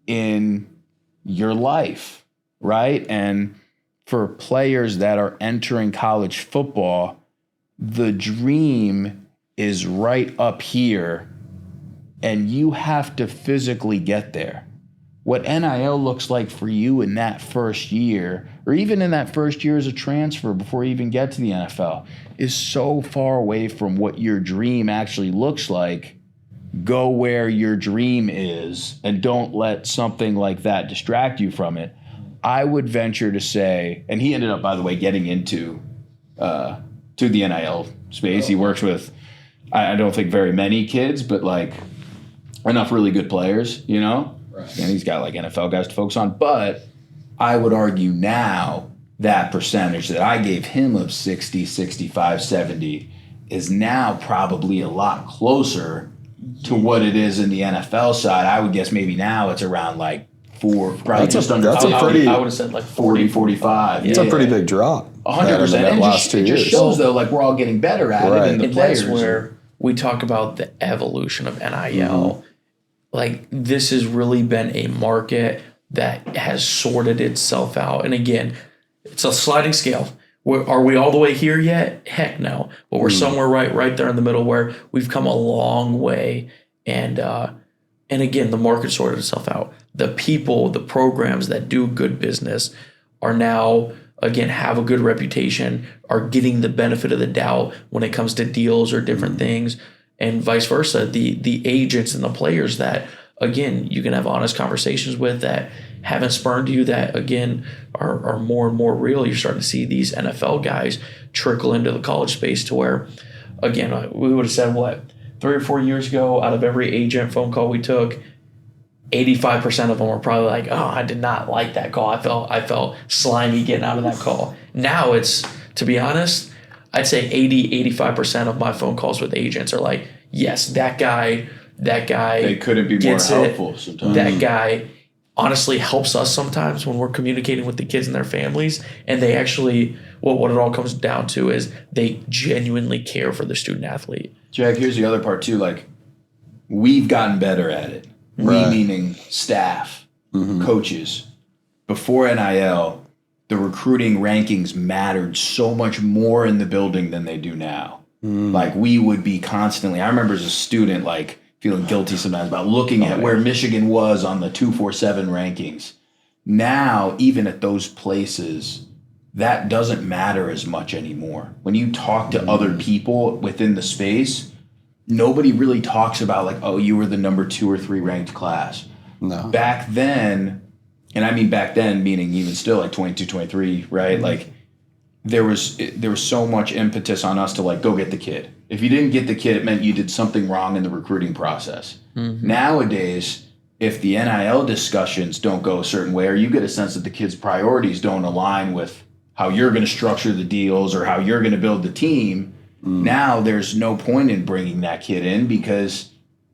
in your life, right? And for players that are entering college football, the dream is right up here, and you have to physically get there. What NIL looks like for you in that first year, or even in that first year as a transfer before you even get to the NFL, is so far away from what your dream actually looks like. Go where your dream is, and don't let something like that distract you from it. I would venture to say, and he ended up, by the way, getting into to the NIL space. He works with, I don't think very many kids, but like enough really good players, you know? Right. And he's got like NFL guys to focus on. But I would argue now that percentage that I gave him of 60, 65, 70 is now probably a lot closer to what it is in the NFL side. I would guess maybe now it's around like probably just under. That's a pretty. I would have said like 40, 45. It's a pretty big drop. 100%. And it just shows though, like we're all getting better at it, and the players. That's where we talk about the evolution of NIL. Mm-hmm. Like this has really been a market that has sorted itself out. And again, it's a sliding scale. Are we all the way here yet? Heck no. But we're somewhere right there in the middle where we've come a long way. And again, the market sorted itself out. The people, the programs that do good business are now, again, have a good reputation, are getting the benefit of the doubt when it comes to deals or different things, and vice versa. The agents and the players that, again, you can have honest conversations with that haven't spurned you, that, again, are more and more real. You're starting to see these NFL guys trickle into the college space to where, again, we would have said, 3 or 4 years ago, out of every agent phone call we took, 85% of them were probably like, oh, I did not like that call. I felt slimy getting out of that call. Now it's, to be honest, I'd say 85% of my phone calls with agents are like, yes, that guy. They couldn't be more helpful sometimes. That guy honestly helps us sometimes when we're communicating with the kids and their families. And they actually, what it all comes down to is they genuinely care for the student athlete. Jack, here's the other part too. Like, we've gotten better at it. Right. We meaning staff, coaches. Before NIL, the recruiting rankings mattered so much more in the building than they do now. Like, we would be constantly, I remember as a student, like, feeling guilty sometimes about looking at where Michigan was on the 247 rankings. Now, even at those places, that doesn't matter as much anymore. When you talk to other people within the space, nobody really talks about like, oh, you were the number 2 or 3 ranked class. No. Back then, and I mean back then meaning even still like 22, 23, right? Like there was so much impetus on us to like go get the kid. If you didn't get the kid, it meant you did something wrong in the recruiting process. Nowadays, if the NIL discussions don't go a certain way, or you get a sense that the kid's priorities don't align with how you're going to structure the deals or how you're going to build the team, now there's no point in bringing that kid in because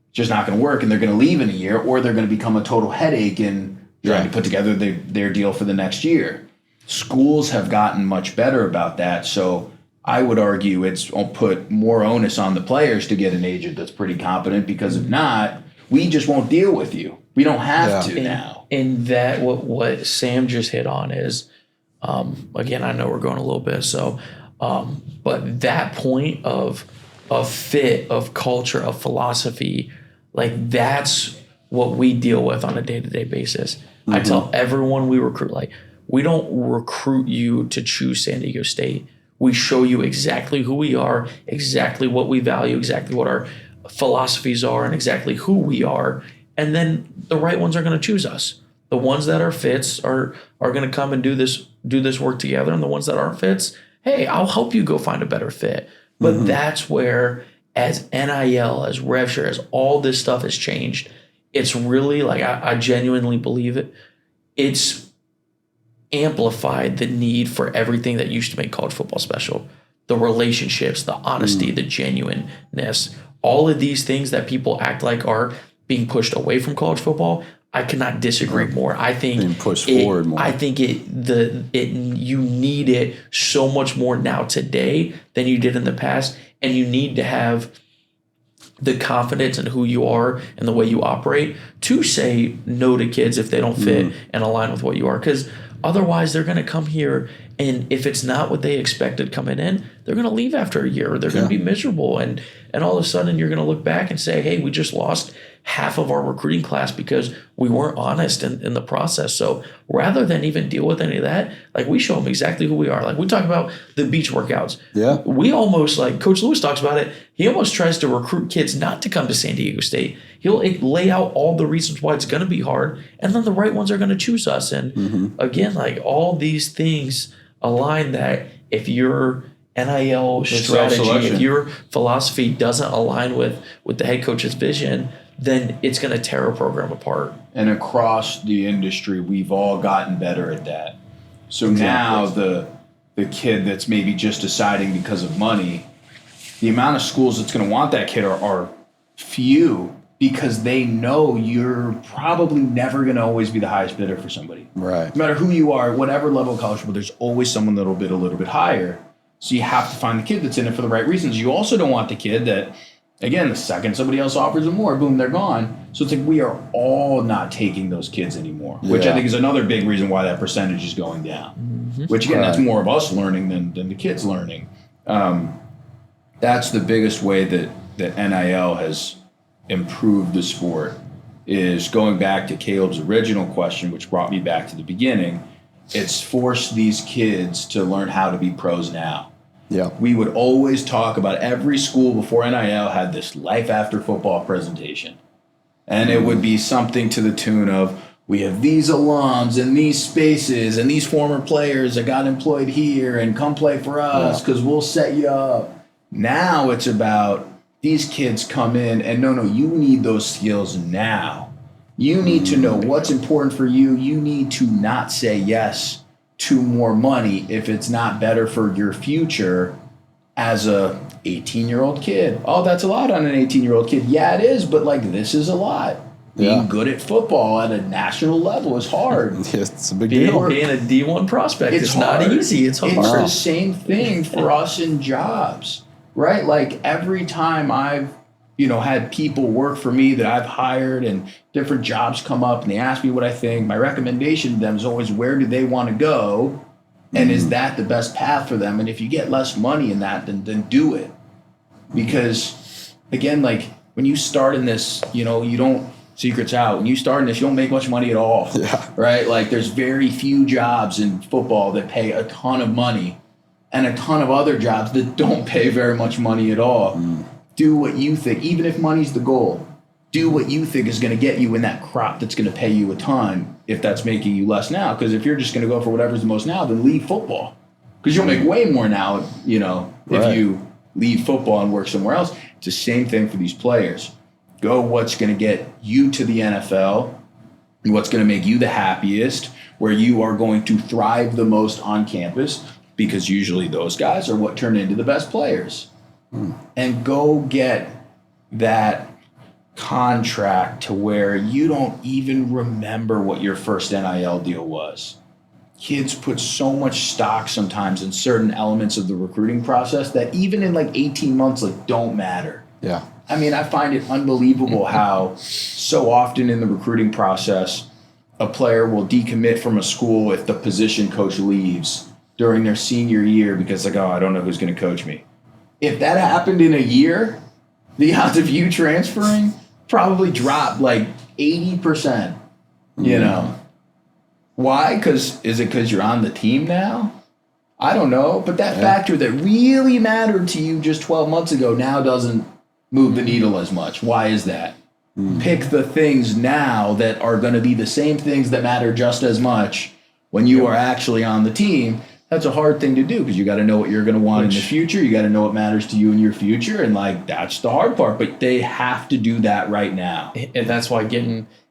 it's just not going to work, and they're going to leave in a year, or they're going to become a total headache in trying to put together their deal for the next year. Schools have gotten much better about that, so I would argue it's put more onus on the players to get an agent that's pretty competent, because if not, we just won't deal with you. We don't have to now. And that what Sam just hit on is, again, I know we're going a little bit, so but that point of fit, of culture, of philosophy, like that's what we deal with on a day-to-day basis. I tell everyone we recruit, like, we don't recruit you to choose San Diego State. We show you exactly who we are, exactly what we value, exactly what our philosophies are, and exactly who we are. And then the right ones are going to choose us. The ones that are fits are going to come and do this work together. And the ones that aren't fits, hey, I'll help you go find a better fit. But that's where, as NIL, as rev share, as all this stuff has changed, it's really like, I genuinely believe it. It's amplified the need for everything that used to make college football special. the relationships, the honesty, the genuineness, all of these things that people act like are being pushed away from college football. I cannot disagree more. I think being pushed forward more. I think you need it so much more now today than you did in the past, and you need to have the confidence in who you are and the way you operate to say no to kids if they don't fit and align with what you are. Because otherwise, they're going to come here, and if it's not what they expected coming in, they're going to leave after a year. Or they're going to be miserable, and all of a sudden, you're going to look back and say, "Hey, we just lost half of our recruiting class because we weren't honest in the process." So rather than even deal with any of that, like, we show them exactly who we are. Like, we talk about the beach workouts. Yeah. We almost, like Coach Lewis talks about it, he almost tries to recruit kids not to come to San Diego State. He'll lay out all the reasons why it's going to be hard, and then the right ones are going to choose us. And again, like, all these things align that if your NIL strategy, if your philosophy doesn't align with the head coach's vision, then it's going to tear a program apart. And across the industry, we've all gotten better at that. So now the kid that's maybe just deciding because of money, the amount of schools that's going to want that kid are few, because they know you're probably never going to always be the highest bidder for somebody. Right. No matter who you are, whatever level of college football, there's always someone that'll bid a little bit higher. So you have to find the kid that's in it for the right reasons. You also don't want the kid that, again, the second somebody else offers them more, boom, they're gone. So it's like we are all not taking those kids anymore, which I think is another big reason why that percentage is going down. Which, again, that's more of us learning than the kids learning. That's the biggest way that NIL has improved the sport, is going back to Caleb's original question, which brought me back to the beginning. It's forced these kids to learn how to be pros now. Yeah. We would always talk about, every school before NIL had this life after football presentation. And it would be something to the tune of, we have these alums and these spaces and these former players that got employed here, and come play for us because we'll set you up. Now it's about, these kids come in and no, you need those skills now. You need to know what's important for you. You need to not say yes to more money if it's not better for your future as a 18-year-old kid. Oh, that's a lot on an 18-year-old kid. Yeah, it is, but like, this is a lot. Being good at football at a national level is hard. It's a big deal. Being a D1 prospect, it's hard. not easy. It's hard. It's the same thing for us in jobs, right? Like, every time I've had people work for me that I've hired, and different jobs come up and they ask me what I think, my recommendation to them is always, where do they want to go? And is that the best path for them? And if you get less money in that, then do it. Because, again, like, when you start in this, you don't, secrets out, when you start in this, you don't make much money at all. Yeah. Right? Like, there's very few jobs in football that pay a ton of money, and a ton of other jobs that don't pay very much money at all. Do what you think, even if money's the goal. Do what you think is going to get you in that crop that's going to pay you a ton, if that's making you less now. Because if you're just going to go for whatever's the most now, then leave football. Because you'll make way more now, if you leave football and work somewhere else. It's the same thing for these players. Go what's going to get you to the NFL, what's going to make you the happiest, where you are going to thrive the most on campus, because usually those guys are what turn into the best players. And go get that contract to where you don't even remember what your first NIL deal was. Kids put so much stock sometimes in certain elements of the recruiting process that even in like 18 months, like, don't matter. Yeah. I mean, I find it unbelievable how so often in the recruiting process, a player will decommit from a school if the position coach leaves during their senior year because, like, oh, I don't know who's going to coach me. If that happened in a year, the odds of you transferring probably dropped like 80%, Why? Is it because you're on the team now? I don't know. But that factor that really mattered to you just 12 months ago now doesn't move the needle as much. Why is that? Pick the things now that are going to be the same things that matter just as much when you are actually on the team. That's a hard thing to do, because you got to know what you're going to want in the future. You got to know what matters to you in your future. And like, that's the hard part, but they have to do that right now. And that's why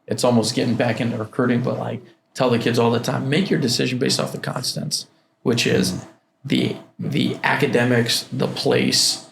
it's almost getting back into recruiting, but like, tell the kids all the time, make your decision based off the constants, which is the academics, the place,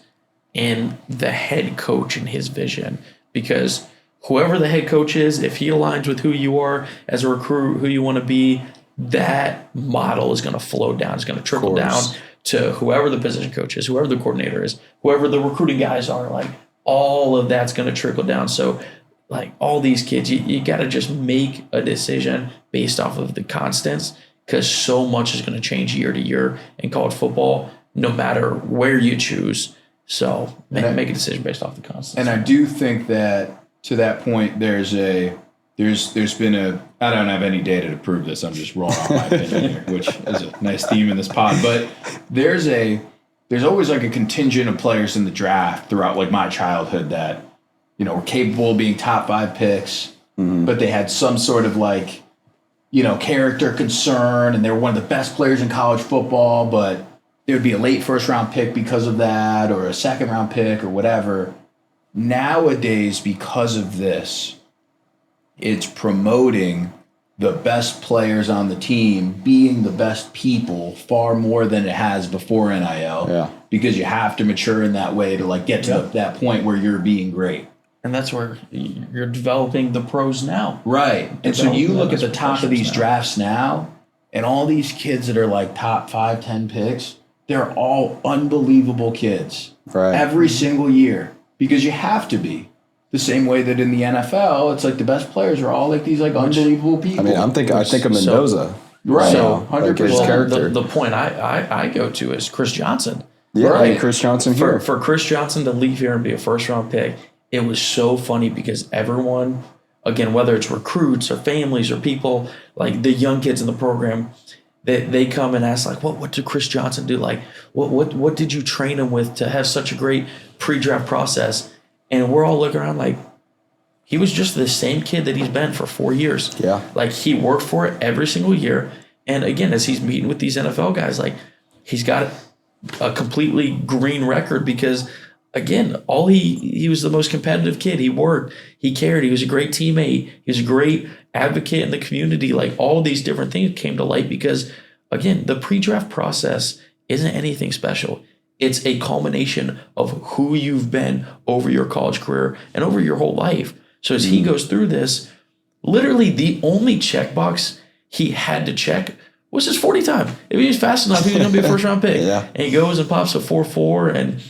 and the head coach and his vision. Because whoever the head coach is, if he aligns with who you are as a recruit, who you want to be, that model is going to flow down. It's going to trickle down to whoever the position coach is, whoever the coordinator is, whoever the recruiting guys are. Like, all of that's going to trickle down. So, like, all these kids, you got to just make a decision based off of the constants, because so much is going to change year to year in college football, no matter where you choose. So make a decision based off the constants. And I do think that to that point, there's been a, I don't have any data to prove this. I'm just rolling off my opinion here, which is a nice theme in this pod. But there's always like a contingent of players in the draft throughout like my childhood that, you know, were capable of being top 5 picks, but they had some sort of like, you know, character concern, and they were one of the best players in college football, but it would be a late first-round pick because of that, or a second-round pick, or whatever. Nowadays, because of this, it's promoting the best players on the team being the best people far more than it has before NIL. Yeah. Because you have to mature in that way to like get to that point where you're being great. And that's where you're developing the pros now. Right. And so you look at the top of these now. drafts now, and all these kids that are like top 5, 10 picks, they're all unbelievable kids. Right. Every single year. Because you have to be. The same way that in the NFL, it's like the best players are all like these like unbelievable people. I mean, I think of Mendoza. Right. So, 100%. his character. The point I go to is Chris Johnson. Yeah, Right. Chris Johnson here. For Chris Johnson to leave here and be a first-round pick, it was so funny because everyone, again, whether it's recruits or families or people, like the young kids in the program, they come and ask, like, what did Chris Johnson do? Like, what did you train him with to have such a great pre-draft process? And we're all looking around like, he was just the same kid that he's been for 4 years. Yeah. Like, he worked for it every single year. And again, as he's meeting with these NFL guys, like, he's got a completely green record because, again, he was the most competitive kid. He worked, he cared, he was a great teammate, he was a great advocate in the community. Like, all these different things came to light because, again, the pre-draft process isn't anything special. It's a culmination of who you've been over your college career and over your whole life. So as he goes through this, literally the only checkbox he had to check was his 40 time. If he was fast enough, he was going to be a first-round pick. Yeah. And he goes and pops a 4.4,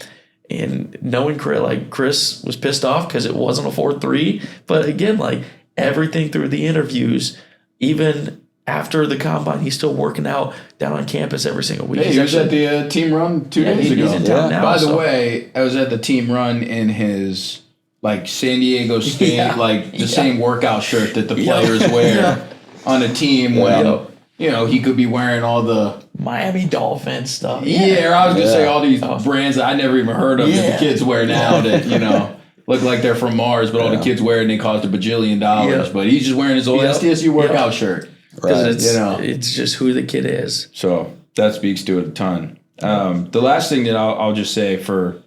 and knowing Chris was pissed off because it wasn't a 4.3. But again, like, everything through the interviews, even after the combine, he's still working out down on campus every single week. Hey, he was at the team run 2 days ago. He's in town now. By the way, I was at the team run in his like San Diego State, like the same workout shirt that the players wear on a team when, you know, he could be wearing all the Miami Dolphins stuff. or I was going to say all these brands that I never even heard of that the kids wear now that, you know, look like they're from Mars, but all the kids wear it and they cost $1 bajillion. Yeah. But he's just wearing his old SDSU workout shirt. Right. It's just who the kid is. So that speaks to it a ton. The last thing that I'll just say for,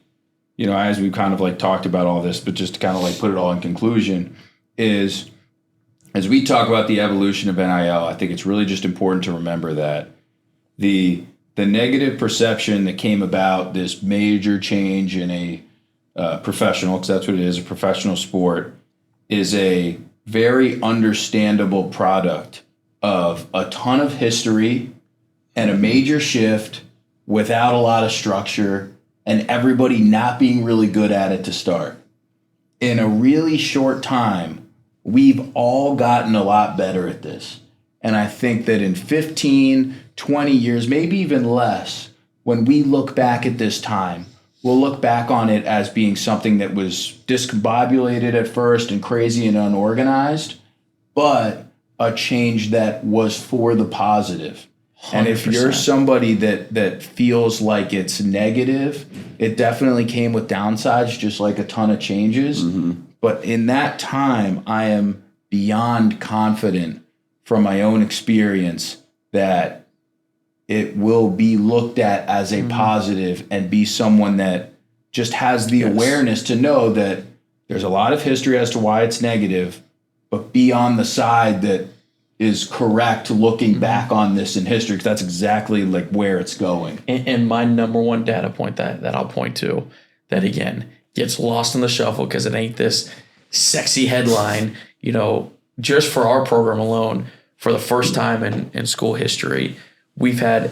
you know, as we've kind of like talked about all this, but just to kind of like put it all in conclusion, is as we talk about the evolution of NIL, I think it's really just important to remember that the negative perception that came about this major change in a professional, because that's what it is, a professional sport, is a very understandable product of a ton of history and a major shift without a lot of structure and everybody not being really good at it to start. In a really short time, we've all gotten a lot better at this. And I think that in 15, 20 years, maybe even less, when we look back at this time, we'll look back on it as being something that was discombobulated at first and crazy and unorganized, but a change that was for the positive. 100%. And if you're somebody that feels like it's negative, it definitely came with downsides, just like a ton of changes. Mm-hmm. But in that time, I am beyond confident from my own experience that it will be looked at as a positive and be someone that just has the awareness to know that there's a lot of history as to why it's negative, but be on the side that is correct looking back on this in history, because that's exactly like where it's going. And my number one data point that I'll point to that, again, gets lost in the shuffle because it ain't this sexy headline, just for our program alone, for the first time in school history, we've had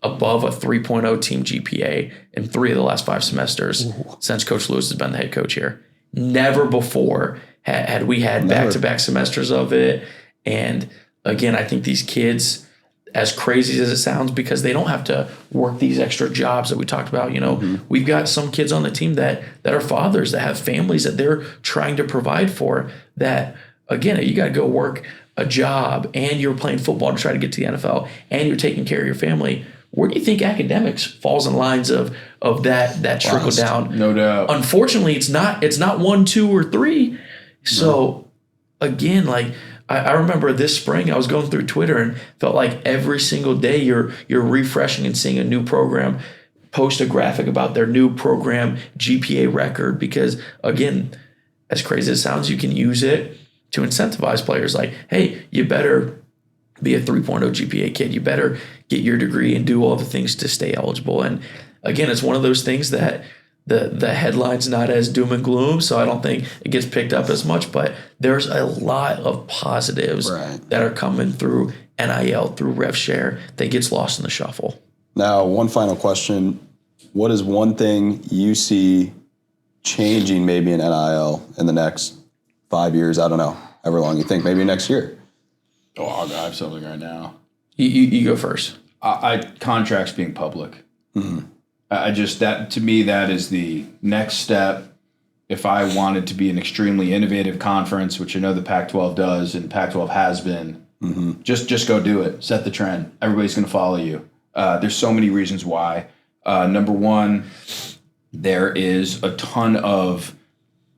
above a 3.0 team GPA in 3 of the last 5 semesters since Coach Lewis has been the head coach here. Never before had we had back-to-back semesters of it. And again, I think these kids, as crazy as it sounds, because they don't have to work these extra jobs that we talked about. We've got some kids on the team that are fathers, that have families that they're trying to provide for, that, again, you got to go work a job and you're playing football to try to get to the NFL and you're taking care of your family. Where do you think academics falls in lines of that trickle down? No doubt. Unfortunately, it's not 1, 2, or 3. So again, like, I remember this spring I was going through Twitter and felt like every single day you're refreshing and seeing a new program post a graphic about their new program GPA record, because, again, as crazy as it sounds, you can use it to incentivize players. Like, hey, you better be a 3.0 GPA kid. You better get your degree and do all the things to stay eligible. And again, it's one of those things that the headline's not as doom and gloom, so I don't think it gets picked up as much, but there's a lot of positives that are coming through NIL, through rev share, that gets lost in the shuffle. Now, one final question. What is one thing you see changing maybe in NIL in the next 5 years? I don't know, however long you think, maybe next year. Oh, I have something right now. You go first. Contracts being public. That, to me, that is the next step. If I wanted to be an extremely innovative conference, which I know the Pac-12 does and Pac-12 has been, just go do it. Set the trend. Everybody's going to follow you. There's so many reasons why. Number one, there is a ton of,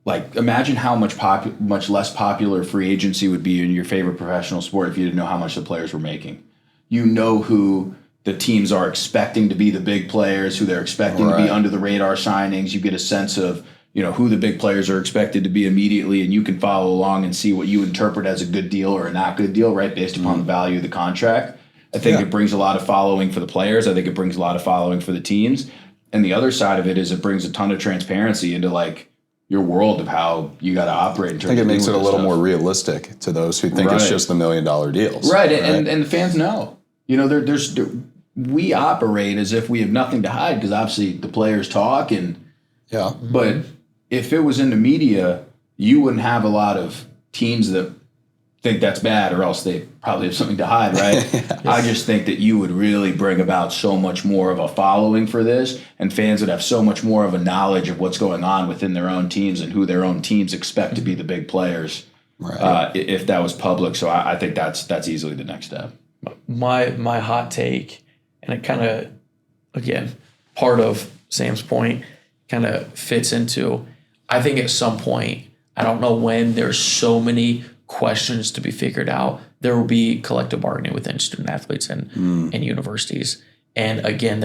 like, imagine how much less popular free agency would be in your favorite professional sport if you didn't know how much the players were making. You know who the teams are expecting to be the big players, who they're expecting to be under the radar signings. You get a sense of, who the big players are expected to be immediately, and you can follow along and see what you interpret as a good deal or a not good deal, right, based upon the value of the contract. I think it brings a lot of following for the players. I think it brings a lot of following for the teams. And the other side of it is it brings a ton of transparency into, like, your world of how you got to operate. In terms I think it of makes it a little stuff. more realistic to those who think it's just the $1 million deals. Right. And the fans know. We operate as if we have nothing to hide, because obviously the players talk, but if it was in the media, you wouldn't have a lot of teams that think that's bad, or else they probably have something to hide, right? I just think that you would really bring about so much more of a following for this, and fans would have so much more of a knowledge of what's going on within their own teams and who their own teams expect to be the big players, if that was public. So I think that's easily the next step. My hot take, and it kind of, again, part of Sam's point kind of fits into, I think at some point, I don't know when, there's so many questions to be figured out, there will be collective bargaining within student athletes and universities. And again,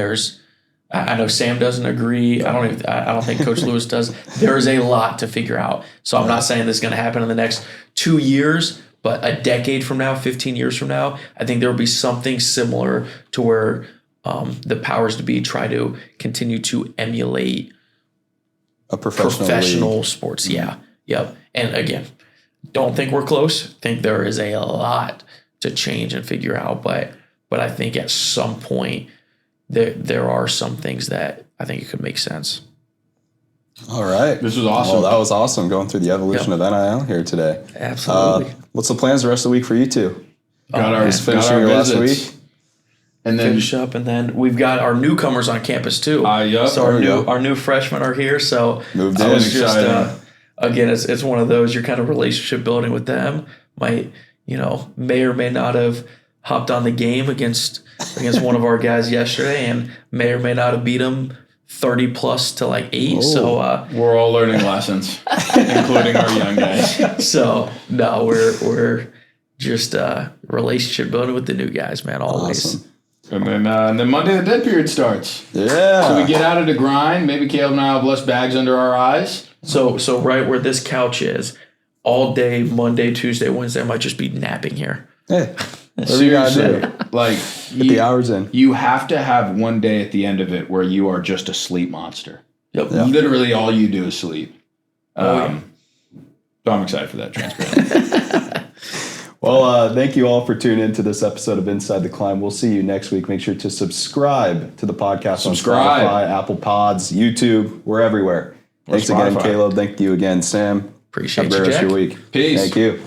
I know Sam doesn't agree. I don't think Coach Lewis does. There is a lot to figure out. So I'm not saying this is going to happen in the next 2 years, but a decade from now, 15 years from now, I think there will be something similar to where the powers to be try to continue to emulate a professional sports. Yeah. Yep. And again, don't think we're close. Think there is a lot to change and figure out. But I think at some point there are some things that I think it could make sense. All right. This was awesome. Well, that was awesome going through the evolution of NIL here today. Absolutely. What's the plans the rest of the week for you two? Just finishing your last week. And then finish up, and then we've got our newcomers on campus too. Yep. So our new freshmen are here. So moved I in. was just again, it's one of those, you're kind of relationship building with them. Might, may or may not have hopped on the game against one of our guys yesterday, and may or may not have beat them 30 plus to like 8. So we're all learning lessons, including our young guys. So no, we're just relationship building with the new guys, man. Always. Awesome. And then Monday the dead period starts. Yeah. So we get out of the grind. Maybe Caleb and I have less bags under our eyes. So right where this couch is, all day, Monday, Tuesday, Wednesday, I might just be napping here. Hey, whatever you gotta Seriously, do. like Get the hours in. You have to have one day at the end of it where you are just a sleep monster. Yep. Literally, all you do is sleep. Yeah. So I'm excited for that transparency. Well, thank you all for tuning in to this episode of Inside the Climb. We'll see you next week. Make sure to subscribe to the podcast Subscribe. on Spotify, Apple Pods, YouTube. We're everywhere. Thanks again, Spotify. Caleb. Thank you again, Sam. Appreciate Have a you, great rest of Jack. your week. Peace. Thank you.